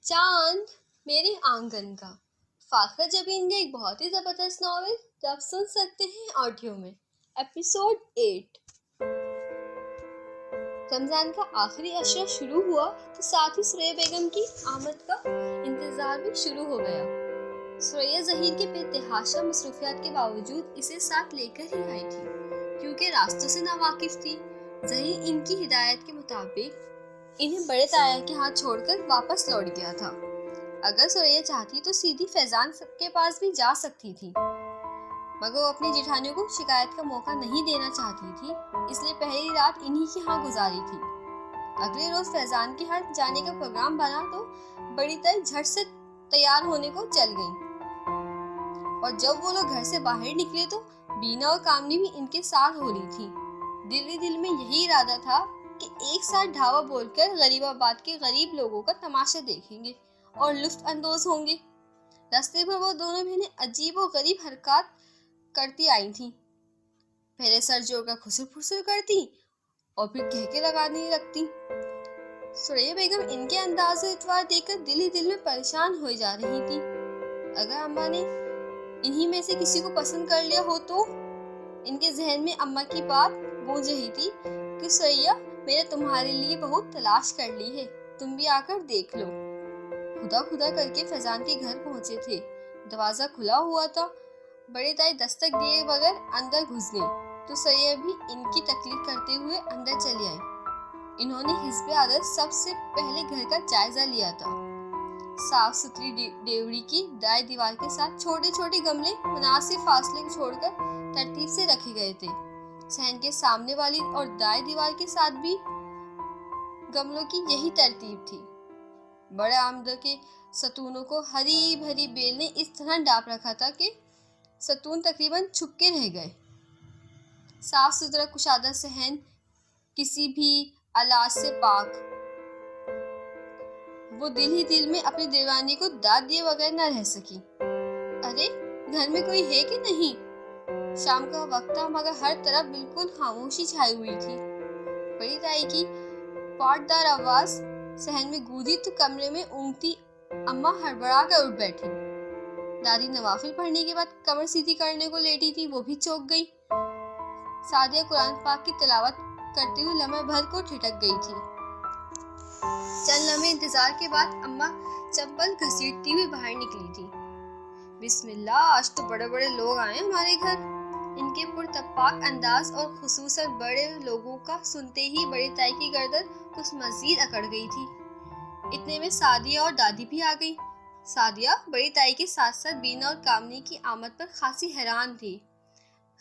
चांद मेरे आंगन का फाखरा जबीन का एक बहुत ही जबरदस्त नॉवेल जो आप सुन सकते हैं ऑडियो में। एपिसोड 8। रमजान का आखिरी अशरा शुरू हुआ तो साथ ही सुरैया बेगम की आमद का इंतजार भी शुरू हो गया। सुरैया जहीर के बेतहाशा मसरूफियात के बावजूद इसे साथ लेकर ही आई थी, क्योंकि रास्तों से नावाकिफ थी। जहीर इनकी हिदायत के मुताबिक इन्हें बड़े ताया के हाथ छोड़कर वापस लौट गया था। अगर सुरैया चाहती तो सीधी फैजान के पास भी जा सकती थी, मगर वो अपनी जेठानियों को शिकायत का मौका नहीं देना चाहती थी, इसलिए पहली रात इन्हीं के यहाँ गुजारी थी। अगले रोज फैजान के यहाँ जाने का प्रोग्राम बना तो बड़ी ताई झट से तैयार होने को चल गई, और जब वो लोग घर से बाहर निकले तो बीना और कामनी भी इनके साथ हो रही थी। दिल ही दिल में यही इरादा था कि एक साथ ढावा बोलकर गरीबाबाद के गरीब लोगों का तमाशा देखेंगे और लुत्फ अंदोज होंगे। रास्ते पर वो दोनों बहनें अजीब और गरीब हरकत करती आई थीं। पहले सर जोड़कर खुसर फुसर करती और फिर कहके लगाने लगती। सुरैया बेगम इनके अंदाज और इतवार देखकर दिल ही दिल में परेशान हो जा रही थी। अगर अम्मा ने इन्हीं में से किसी को पसंद कर लिया हो तो? इनके जहन में अम्मा की बात गूंज रही थी कि सुरैया, मैंने तुम्हारे लिए बहुत तलाश कर ली है, तुम भी आकर देख लो। खुदा खुदा करके फैजान के घर पहुंचे थे। दरवाजा खुला हुआ था। बड़े ताई दस्तक दिए बगैर अंदर घुस गई तो सुरैया भी इनकी तकलीफ करते हुए अंदर चली आई। इन्होंने हिस्बे आदत सबसे पहले घर का जायजा लिया था। साफ सुथरी डेवड़ी की दाएं दीवार के साथ छोटे छोटे गमले मुनासिब फासले को छोड़कर तरतीब से रखे गए थे। सहन के सामने वाली और दाएं दीवार के साथ भी गमलों की यही तरतीब थी। बड़े आमद के सतूनों को हरी भरी बेल ने इस तरह डाप रखा था कि सतून तकरीबन छुपके रह गए। साफ सुथरा कुशादा सहन किसी भी अलाज से पाक। वो दिल ही दिल में अपनी दीवानी को दाद दिए बगैर न रह सकी। अरे, घर में कोई है कि नहीं? शाम का वक्त था, मगर हर तरफ बिल्कुल खामोशी छाई हुई थी। बड़ी ताई की पाटदार आवाज सहन में गूंजी तो कमरे में ऊँगती अम्मा हड़बड़ा कर उठ बैठी। दादी नवाफिल पढ़ने के बाद कमर सीधी करने को लेटी थी, वो भी चौंक गई। सादिया कुरान पाक की तिलावत करते हुए लम्हे भर को ठिठक गई थी। चंद लम्हे इंतजार के बाद अम्मा चप्पल घसीटती हुई बाहर निकली थी। बिस्मिल्लाह, आज तो बड़े बड़े लोग आए हमारे घर। इनके पुरतपाक अंदाज और खुसूसन बड़े लोगों का सुनते ही बड़ी ताई की गर्दन कुछ मजीद अकड़ गई थी। इतने में सादिया और दादी भी आ गई। सादिया बड़ी ताई के साथ साथ बीना और कामनी की आमद पर खासी हैरान थी।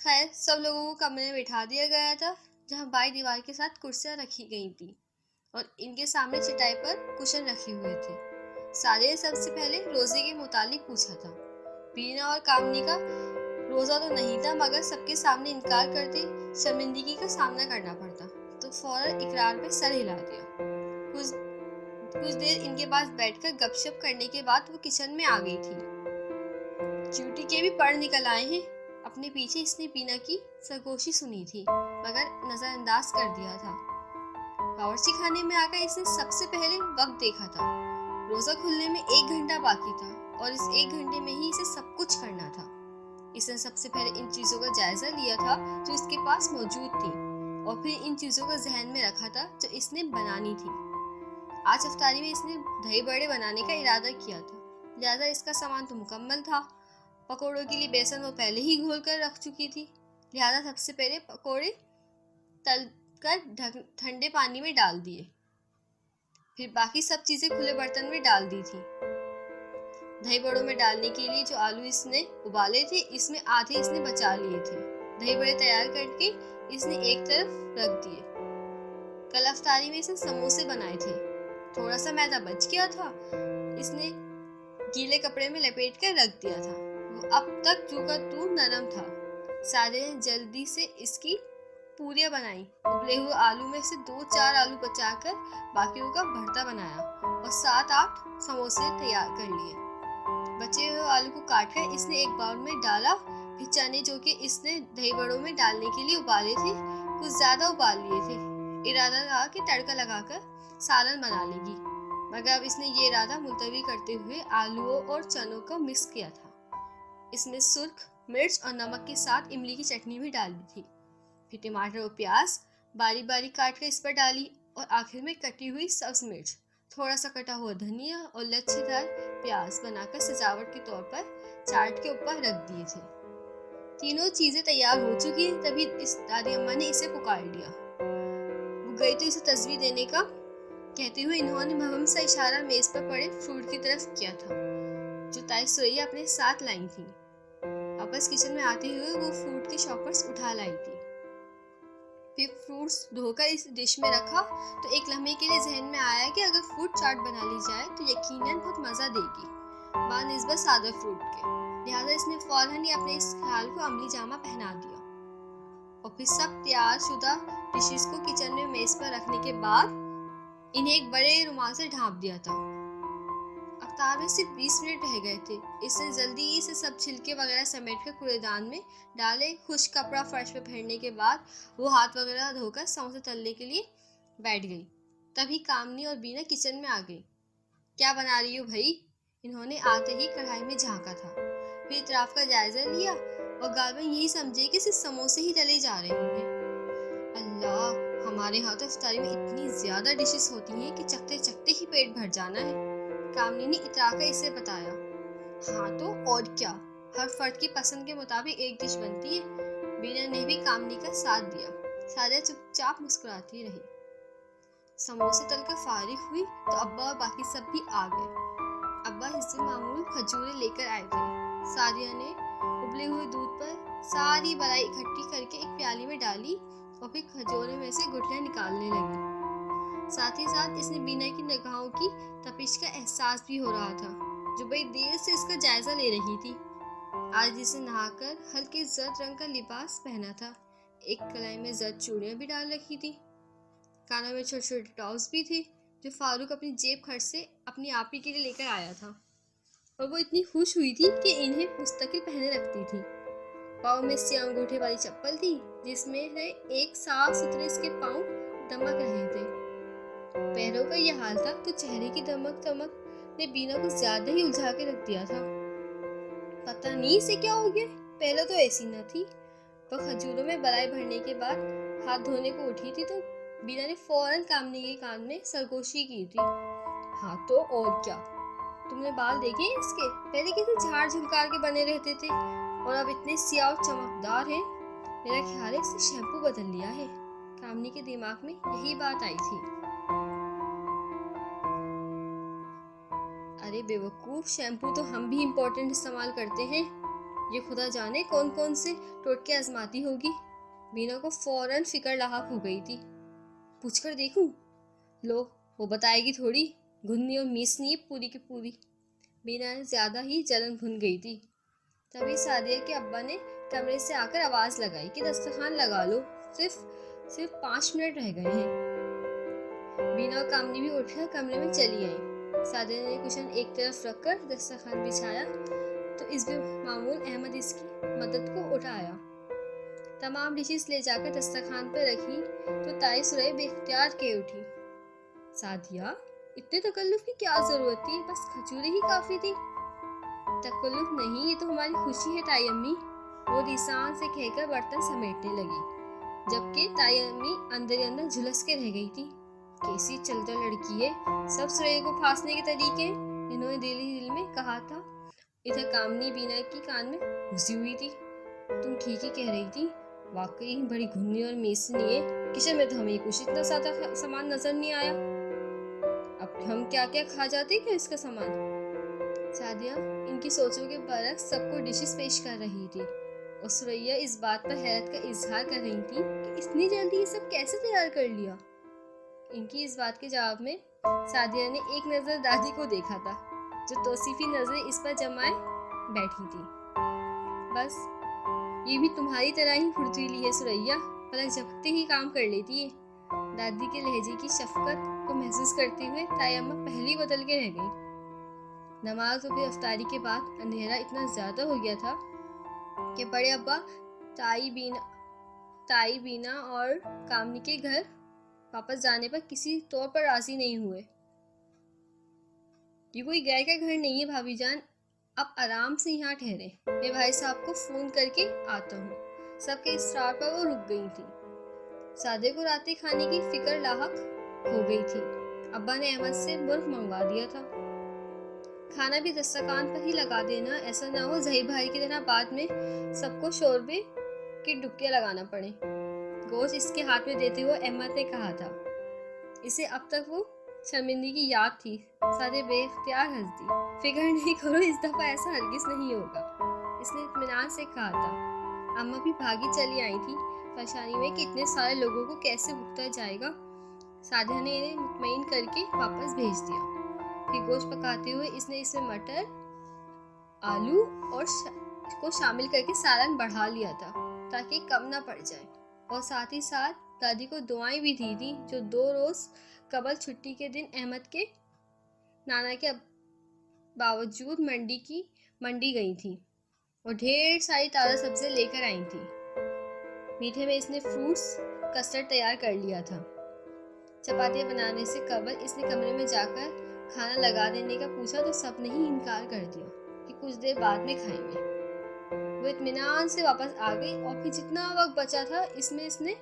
खैर, सब लोगों को कमरे में बिठा दिया गया था, जहां बाई दीवार के साथ कुर्सियां रखी गई थी और इनके सामने चटाई पर कुशन रखे हुए थे। सादिया ने सबसे पहले रोजे के मुतालिक पूछा था। बीना और कामनी का रोजा तो नहीं था, मगर सबके सामने इनकार करते शर्मिंदगी का सामना करना पड़ता, तो फौरन इकरार पे सर हिला दिया। कुछ देर इनके पास बैठकर गपशप करने के बाद वो किचन में आ गई थी। ड्यूटी के भी पढ़ निकल आए हैं। अपने पीछे इसने बीना की सरगोशी सुनी थी, मगर नजरअंदाज कर दिया था। बावर्ची खाने में आकर इसने सबसे पहले वक्त देखा था। रोजा खुलने में 1 घंटा बाकी था और इस 1 घंटे में ही इसे सब कुछ करना था। इसने सबसे पहले इन चीजों का जायजा लिया था जो इसके पास मौजूद थी, और फिर इन चीजों को जहन में रखा था जो इसने बनानी थी। आज इफ्तारी में इसने दही बड़े बनाने का इरादा किया था, लिहाजा इसका सामान तो मुकम्मल था। पकोड़ों के लिए बेसन वो पहले ही घोल कर रख चुकी थी, लिहाजा सबसे पहले पकोड़े तल कर ठंडे पानी में डाल दिए, फिर बाकी सब चीजें खुले बर्तन में डाल दी थी। दही बड़ों में डालने के लिए जो आलू इसने उबाले थे, इसमें आधे इसने बचा लिए थे। दही बड़े तैयार करके इसने एक तरफ रख दिए। कल इफ्तारी में इसने समोसे बनाए थे, थोड़ा सा मैदा बच गया था, इसने गीले कपड़े में लपेट कर रख दिया था। वो अब तक जू का तू नरम था। सादिया ने जल्दी से इसकी पूरियां बनाई। उबले हुए आलू में से 2-4 आलू बचाकर बाकियों का भरता बनाया और 7-8 समोसे तैयार कर लिए। बचे हुए आलू को काटकर इसने एक बाउल में डाला। फिर चने जो कि इसने दही बड़ों में डालने के लिए उबाले थे, कुछ ज्यादा उबाल लिए थे। इरादा था कि तड़का लगाकर सालन बना लेगी, मगर अब इसने ये इरादा मुलतवी करते हुए आलूओं और चनों को मिक्स किया था। इसमें सुर्ख मिर्च और नमक के साथ इमली की चटनी भी डाली थी। फिर टमाटर और प्याज बारीक बारीक काट कर इस पर डाली और आखिर में कटी हुई सब्ज मिर्च, थोड़ा सा कटा हुआ धनिया और लच्छेदार प्याज बनाकर सजावट के तौर पर चाट के ऊपर रख दिए थे। तीनों चीजें तैयार हो चुकी हैं, तभी इस दादी अम्मा ने इसे पुकार लिया। वो गई तो इसे तस्वीर देने का कहते हुए इन्होंने भवम सा इशारा मेज पर पड़े फ्रूट की तरफ किया था जो ताई सुरैया अपने साथ लाई थी। वापस किचन में आते हुए वो फ्रूट के शॉपर्स उठा लाई थी। फिर फ्रूट्स धोकर इस डिश में रखा तो एक लम्हे के लिए जहन में आया कि अगर फ्रूट चाट बना ली जाए तो यकीनन बहुत मजा देगी बानिस्बत सादा फ्रूट के। लिहाजा इसने फौरन ही अपने इस ख्याल को अमली जामा पहना दिया और फिर सब तैयार शुदा डिशेस को किचन में मेज पर रखने के बाद इन्हें एक बड़े रुमाल से ढांप दिया था। अफ्तार में सिर्फ 20 मिनट रह गए थे। इसने जल्दी से सब छिलके वगैरह समेट कर कूड़ेदान में डाले। खुश्क कपड़ा फर्श पर फेरने के बाद वो हाथ वगैरह धोकर समोसे तलने के लिए बैठ गई। तभी कामनी और बीना किचन में आ गई। क्या बना रही हो भाई? इन्होंने आते ही कढ़ाई में झांका था, फिर इतराफ का जायजा लिया और गालबन यही समझे कि सिर्फ समोसे ही तले जा रहे हैं। अल्लाह, हमारे यहाँ तो इफ्तारी में इतनी ज्यादा डिशेस होती हैं कि चखते चखते ही पेट भर जाना है, कामनी ने इतराकर इसे बताया। हाँ तो और क्या, हर फर्द की पसंद के मुताबिक एक डिश बनती है। बीना ने भी कामनी का साथ दिया। सादिया चुपचाप मुस्कुराती रही। समोसे तलकर फारिग हुई तो अब्बा और बाकी सब भी आ गए। अब्बा हिस्से मामूल खजूरें लेकर आए थे। सादिया ने उबले हुए दूध पर सारी बलाई इकट्ठी करके एक प्याली में डाली और फिर खजूरों में से गुठलियां निकालने लगी। साथ ही साथ इसने बीना की निगाहों की तपिश का एहसास भी हो रहा था, जो बड़ी देर से इसका जायजा ले रही थी। आज जिसे नहाकर हल्के जर्द रंग का लिबास पहना था, एक कलाई में जर्द चूड़ियां भी डाल रखी थी, कानों में छोटे छोटे टॉप्स भी थे जो फारूक अपनी जेब खर्च से अपनी आपी के लिए लेकर आया था और वो इतनी खुश हुई थी कि इन्हें मुस्तकिल पहने रखती थी। पाँव में सियाह अंगूठे वाली चप्पल थी जिसमें एक साफ सुथरे इसके पाँव दमक रहे थे। पैरों का यह हाल था तो चेहरे की दमक ने बीना को ज्यादा ही उलझा के रख दिया था। पता नहीं इसे क्या हो गया, पहले तो ऐसी न थी। वह खजूरों में बलाई भरने के बाद हाथ धोने को उठी थी तो बीना ने फौरन कामनी के कान में सरगोशी की थी। हाँ तो और क्या, तुमने बाल देखे इसके? पहले कितने झाड़ झुलकार के बने रहते थे और अब इतने सियाह और चमकदार हैं। मेरा ख्याल है इसने शैम्पू बदल लिया है। कामनी के दिमाग में यही बात आई थी। अरे बेवकूफ, शैम्पू तो हम भी इम्पोर्टेंट इस्तेमाल करते हैं। ये खुदा जाने कौन कौन से टोटके आजमाती होगी। बीना को फौरन फिक्र लाहक हो गई थी। पूछकर देखूं? लो, वो बताएगी थोड़ी, घुननी और मीसनी पूरी की पूरी। बीना ज्यादा ही जलन भुन गई थी। तभी सादिया के अब्बा ने कमरे से आकर आवाज लगाई कि दस्तरखान लगा लो, सिर्फ 5 मिनट रह गए हैं। बीना और कामनी भी उठकर कमरे में चली आई। सादिया ने कुशन एक तरफ रखकर दस्तरखान बिछाया तो इस मामूल अहमद इसकी मदद को उठाया। तमाम डिशेस ले जाकर दस्तरखान पर रखी तो ताई सुरैया बेख्तियार के उठी। सादिया, इतने तकल्लुफ की क्या जरूरत थी? बस खजूरें ही काफी थी। तकल्लुफ नहीं, ये तो हमारी खुशी है ताई अम्मी, वो रिसान से कहकर बर्तन समेटने लगी, जबकि ताई अम्मी अंदर झुलस के रह गई थी। कैसी चलता लड़की है, सब सुरैया को फांसने के तरीके। इन्होंने दिल में कहा था। इधर कामनी बीना की कान में घुसी हुई थी। तुम ठीक ही कह रही थी, वाकई बड़ी घुन्नी और मेसनी है। किचन में तो हमें कुछ इतना ज्यादा सामान नजर नहीं आया। अब हम क्या क्या खा जाते क्या इसका सामान। सादिया इनकी सोचों के बरक्स सबको डिशेस पेश कर रही थी और सुरैया इस बात पर हैरत का इजहार कर रही थी कि इतनी जल्दी ये सब कैसे तैयार कर लिया। इनकी इस बात के जवाब में सादिया ने एक नजर दादी को देखा था, जो तौसीफी नजरें इस पर जमाए बैठी थी। बस ये भी तुम्हारी तरह ही फुर्तीली है सुरैया, पलक झपकते ही काम कर लेती है। दादी के लहजे की शफकत को महसूस करते हुए ताई अम्मा पहली बदल के रह गई। नमाज और फिर अफ्तारी के बाद अंधेरा इतना ज्यादा हो गया था कि बड़े अब्बा ताई बीना और कामनी के घर वापस जाने पर किसी तौर पर राजी नहीं हुए। ये कोई गैर का घर नहीं है भाभी जान, आप आराम से यहाँ ठहरे, मैं भाई साहब को फोन करके आता हूँ। सबके इसरार पर वो रुक गई थी। सादे को रात के खाने की फिक्र लाहक हो गई थी। अब्बा ने अहमद से मुर्ग मंगवा दिया था। खाना भी दस्तरखान पर ही लगा देना, ऐसा ना हो जहीर भाई की तरह बाद में सबको शोरबे की डुबकियां लगाना पड़े। गोश्त इसके हाथ में देते हुए अहमद ने कहा था। इसे अब तक वो शर्मिंदगी की याद थी। सादे बेख्तियार हंस दी। फिक्र नहीं करो, इस दफा ऐसा हरगिज नहीं होगा, इसने इत्मीनान से कहा था। अम्मा भी भागी चली आई थी, परेशानी में कि इतने सारे लोगों को कैसे भुगता जाएगा। सादिया ने इन्हें मुतमईन करके वापस भेज दिया। फिर गोश्त पकाते हुए इसने इसमें मटर, आलू और को शामिल करके सालन बढ़ा लिया था ताकि कम ना पड़ जाए, और साथ ही साथ दादी को दुआएं भी दी थी, जो 2 रोज कबल छुट्टी के दिन अहमद के नाना के बावजूद मंडी गई थी और ढेर सारी ताज़ा सब्जी लेकर आई थी। मीठे में इसने फ्रूट्स कस्टर्ड तैयार कर लिया था। चपातियाँ बनाने से कबल इसने कमरे में जाकर खाना लगा देने का पूछा तो सबने ही इनकार कर दिया कि कुछ देर बाद में खाएंगे। वो इत्मीनान से वापस आ गई और फिर जितना वक्त बचा था इसने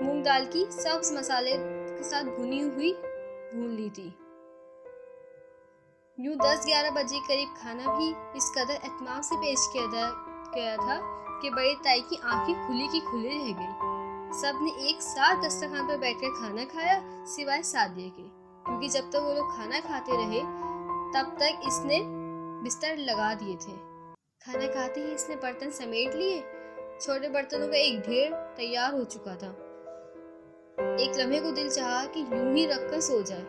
मूंग दाल की सब्ज मसाले के साथ भून ली थी। यूं 10-11 बजे करीब खाना भी इस कदर एहतमाम से पेश किया था कि बड़ी ताई की आंखें खुली की खुली रह गई। सब ने एक साथ दस्तरखान पर बैठकर खाना खाया, सिवाय सादिया के, क्योंकि जब तक वो लोग खाना खाते रहे तब तक इसने बिस्तर लगा दिए थे। खाना खाते ही इसने बर्तन समेट लिए। छोटे बर्तनों का एक ढेर तैयार हो चुका था। एक लम्हे को दिल चाहा कि यूं ही रखकर सो जाए।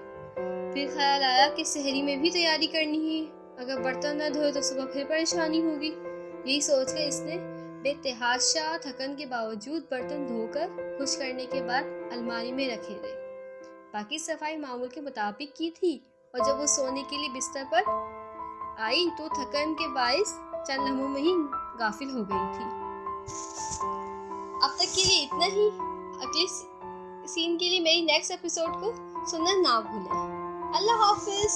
फिर ख्याल आया कि सहरी में भी तैयारी करनी है, अगर बर्तन न धोए तो सुबह फिर परेशानी होगी। यही सोचकर इसने बेतहाशा थकन के बावजूद बर्तन धोकर खुश करने के बाद अलमारी में रखे थे। बाकी सफाई मामूल के मुताबिक की थी, और जब वो सोने के लिए बिस्तर पर आई तो थकन के बाइस चंद लम्हों में ही गाफिल हो गई थी। अब तक के लिए इतना ही। अगले सीन के लिए मेरी नेक्स्ट एपिसोड को सुनना ना भूलें। अल्लाह हाफिज।